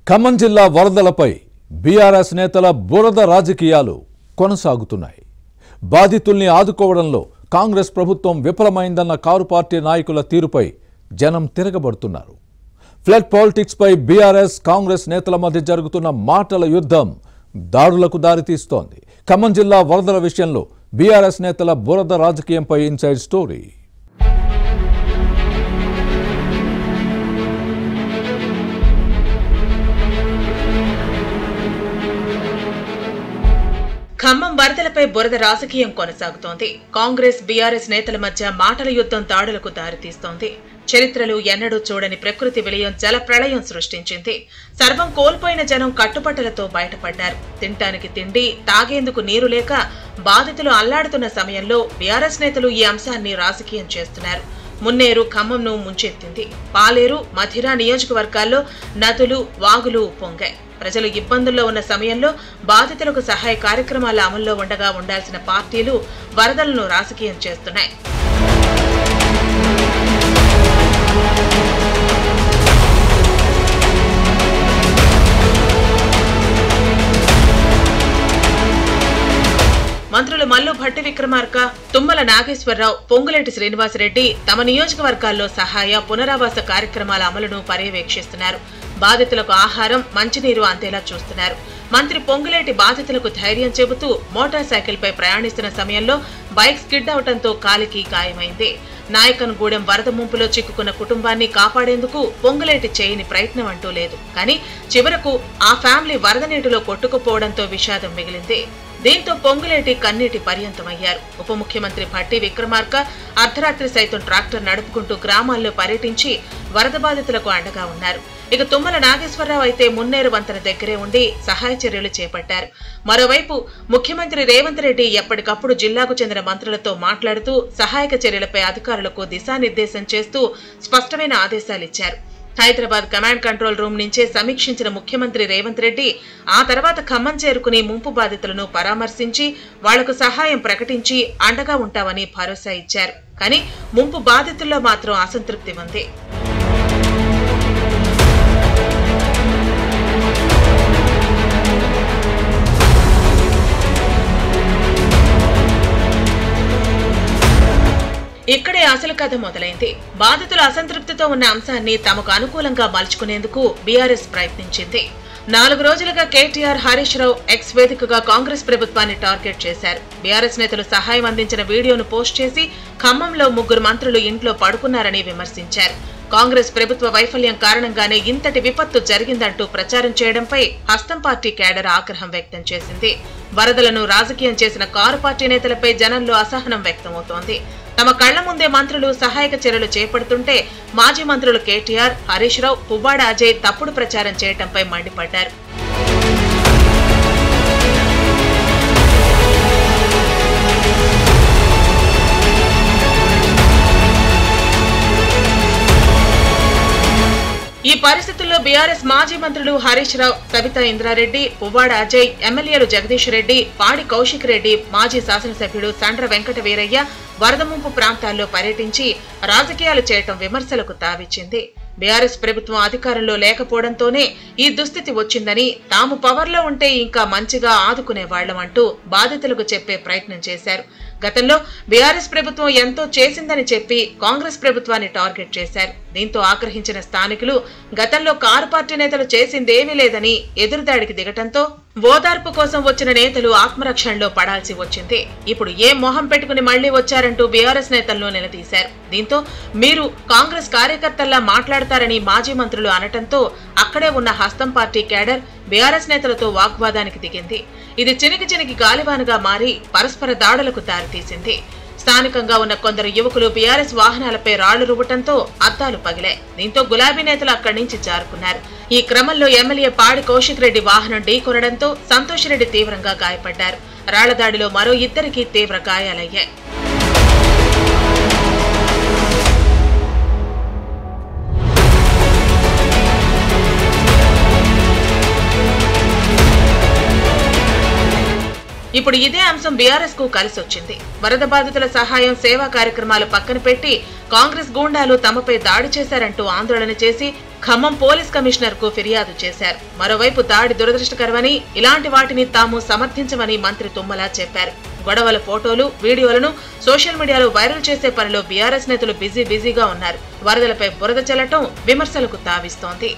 ఖమ్మం జిల్లా వరదలపై బీఆర్ఎస్ నేతల బురద రాజకీయాలు కొనసాగుతున్నాయి. బాధితుల్ని ఆదుకోవడంలో కాంగ్రెస్ ప్రభుత్వం విఫలమైందన్న కారు పార్టీ నాయకుల తీరుపై జనం తిరగబడుతున్నారు. ఫ్లడ్ పాలిటిక్స్ పై బీఆర్ఎస్ కాంగ్రెస్ నేతల మధ్య జరుగుతున్న మాటల యుద్ధం దాడులకు దారితీస్తోంది. ఖమ్మం జిల్లా వరదల విషయంలో బీఆర్ఎస్ నేతల బురద రాజకీయంపై ఇన్సైడ్ స్టోరీ. ఖమ్మం వరదలపై బురద రాజకీయం కొనసాగుతోంది. కాంగ్రెస్ బీఆర్ఎస్ నేతల మధ్య మాటల యుద్ధం దాడులకు దారితీస్తోంది. చరిత్రలు ఎన్నడూ చూడని ప్రకృతి విలయం జల ప్రళయం సృష్టించింది. సర్వం కోల్పోయిన జనం కట్టుబట్టలతో బయటపడ్డారు. తినటానికి తిండి, తాగేందుకు నీరు లేక బాధితులు అల్లాడుతున్న సమయంలో బీఆర్ఎస్ నేతలు ఈ అంశాన్ని రాజకీయం చేస్తున్నారు. మున్నేరు ఖమ్మంను ముంచెత్తింది. పాలేరు, మధిర నియోజకవర్గాల్లో నదులు, వాగులు పొంగాయి. ప్రజలు ఇబ్బందుల్లో ఉన్న సమయంలో బాధితులకు సహాయ కార్యక్రమాల అమల్లో ఉండగా ఉండాల్సిన పార్టీలు వరదలను రాజకీయం చేస్తున్నాయి. మంత్రులు మల్లు భట్టి విక్రమార్క, తుమ్మల నాగేశ్వరరావు, పొంగులేటి శ్రీనివాసరెడ్డి తమ నియోజకవర్గాల్లో సహాయ పునరావాస కార్యక్రమాల అమలును పర్యవేక్షిస్తున్నారు. బాధితులకు ఆహారం, మంచినీరు అందేలా చూస్తున్నారు. మంత్రి పొంగులేటి బాధితులకు ధైర్యం చెబుతూ మోటార్ సైకిల్పై ప్రయాణిస్తున్న సమయంలో బైక్ స్కిడ్ అవడంతో కాలికి గాయమైంది. నాయకన్గూడెం వరద ముంపులో చిక్కుకున్న కుటుంబాన్ని కాపాడేందుకు పొంగులేటి చేయని ప్రయత్నం అంటూ లేదు. కానీ చివరకు ఆ ఫ్యామిలీ వరద నీటిలో కొట్టుకుపోవడంతో విషాదం మిగిలింది. దీంతో పొంగులేటి కన్నీటి పర్యంతమయ్యారు. ఉప ముఖ్యమంత్రి భట్టి విక్రమార్క అర్ధరాత్రి సైతం ట్రాక్టర్ నడుపుకుంటూ గ్రామాల్లో పర్యటించి వరద బాధితులకు అండగా ఉన్నారు. ఇక తుమ్మల నాగేశ్వరరావు అయితే మున్నేరు వంతెన దగ్గరే ఉండి సహాయ చర్యలు చేపట్టారు. మరోవైపు ముఖ్యమంత్రి రేవంత్ రెడ్డి ఎప్పటికప్పుడు జిల్లాకు చెందిన మంత్రులతో మాట్లాడుతూ సహాయక చర్యలపై అధికారులకు దిశానిర్దేశం చేస్తూ స్పష్టమైన ఆదేశాలిచ్చారు. హైదరాబాద్ కమాండ్ కంట్రోల్ రూమ్ నుంచే సమీక్షించిన ముఖ్యమంత్రి రేవంత్ రెడ్డి ఆ తర్వాత ఖమ్మం చేరుకుని ముంపు బాధితులను పరామర్శించి వాళ్లకు సహాయం ప్రకటించి అండగా ఉంటామని భరోసా ఇచ్చారు. కానీ ముంపు బాధితుల్లో మాత్రం అసంతృప్తి ఉంది. ఇక్కడే అసలు కథ మొదలైంది. బాధితుల అసంతృప్తితో ఉన్న అంశాన్ని తమకు అనుకూలంగా మలుచుకునేందుకు బీఆర్ఎస్ ప్రయత్నించింది. 4 రోజులుగా కేటీఆర్, హరీష్ రావు ఎక్స్ వేదికగా కాంగ్రెస్ ప్రభుత్వాన్ని టార్గెట్ చేశారు. బీఆర్ఎస్ నేతలు సహాయం అందించిన వీడియోను పోస్ట్ చేసి ఖమ్మంలో 3 మంత్రులు ఇంట్లో పడుకున్నారని విమర్శించారు. కాంగ్రెస్ ప్రభుత్వ వైఫల్యం కారణంగానే ఇంతటి విపత్తు జరిగిందంటూ ప్రచారం చేయడంపై హస్తం పార్టీ కేడర్ ఆగ్రహం వ్యక్తం చేసింది. వరదలను రాజకీయం చేసిన కారు పార్టీ నేతలపై జనంలో అసహనం వ్యక్తమవుతోంది. తమ కళ్ల ముందే మంత్రులు సహాయక చర్యలు చేపడుతుంటే మాజీ మంత్రులు కేటీఆర్, హరీష్ రావు, పువ్వాడ అజయ్ తప్పుడు ప్రచారం చేయడంపై మండిపడ్డారు. ఈ పరిస్థితుల్లో బీఆర్ఎస్ మాజీ మంత్రులు హరీష్ రావు, సబితా ఇంద్రారెడ్డి, పువ్వాడ అజయ్, ఎమ్మెల్యేలు జగదీష్ రెడ్డి, పాడి కౌశిక్ రెడ్డి, మాజీ శాసనసభ్యుడు సండ్ర వెంకట వీరయ్య వరద ముంపు ప్రాంతాల్లో పర్యటించి రాజకీయాలు చేయటం విమర్శలకు తావిచ్చింది. బీఆర్ఎస్ ప్రభుత్వం అధికారంలో లేకపోవడంతోనే ఈ దుస్థితి వచ్చిందని, తాము పవర్లో ఉంటే ఇంకా మంచిగా ఆదుకునేవాళ్లం అంటూ బాధితులకు చెప్పే ప్రయత్నం చేశారు. గతంలో బీఆర్ఎస్ ప్రభుత్వం ఎంతో చేసిందని చెప్పి కాంగ్రెస్ ప్రభుత్వాన్ని టార్గెట్ చేశారు. దీంతో ఆగ్రహించిన స్థానికులు గతంలో కారు పార్టీ నేతలు చేసిందేమీ లేదని ఎదురుదాడికి దిగటంతో ఓదార్పు కోసం వచ్చిన నేతలు ఆత్మరక్షణలో పడాల్సి వచ్చింది. ఇప్పుడు ఏం మొహం పెట్టుకుని మళ్లీ వచ్చారంటూ బీఆర్ఎస్ నేతలను నిలదీశారు. దీంతో మీరు కాంగ్రెస్ కార్యకర్తల్లా మాట్లాడతారని మాజీ మంత్రులు అనటంతో అక్కడే ఉన్న హస్తం పార్టీ కేడర్ బీఆర్ఎస్ నేతలతో వాగ్వాదానికి దిగింది. ఇది చినికి గాలివానుగా మారి పరస్పర దాడులకు దారితీసింది. స్థానికంగా ఉన్న కొందరు యువకులు బీఆర్ఎస్ వాహనాలపై రాళ్లు రువ్వటంతో అద్దాలు పగిలాయి. దీంతో గులాబీ నేతలు అక్కడి నుంచి జారుకున్నారు. ఈ క్రమంలో ఎమ్మెల్యే పాడి కౌశిక్ రెడ్డి వాహనం ఢీకొనడంతో సంతోష్ రెడ్డి తీవ్రంగా గాయపడ్డారు. రాళ్ల దాడిలో మరో 2 తీవ్ర గాయాలయ్యాయి. ఇప్పుడు ఇదే అంశం బీఆర్ఎస్ కు కలిసొచ్చింది. వరద బాధితుల సహాయం, సేవా కార్యక్రమాలు పక్కన పెట్టి కాంగ్రెస్ గూండాలు తమపై దాడి చేశారంటూ ఆందోళన చేసి ఖమ్మం పోలీస్ కమిషనర్ కు ఫిర్యాదు చేశారు. మరోవైపు దాడి దురదృష్టకరమని, ఇలాంటి వాటిని తాము సమర్థించమని మంత్రి తుమ్మల చెప్పారు. గొడవల ఫోటోలు, వీడియోలను సోషల్ మీడియాలో వైరల్ చేసే పనిలో బీఆర్ఎస్ నేతలు బిజీగా ఉన్నారు. వరదలపై బురద చల్లటం విమర్శలకు తావిస్తోంది.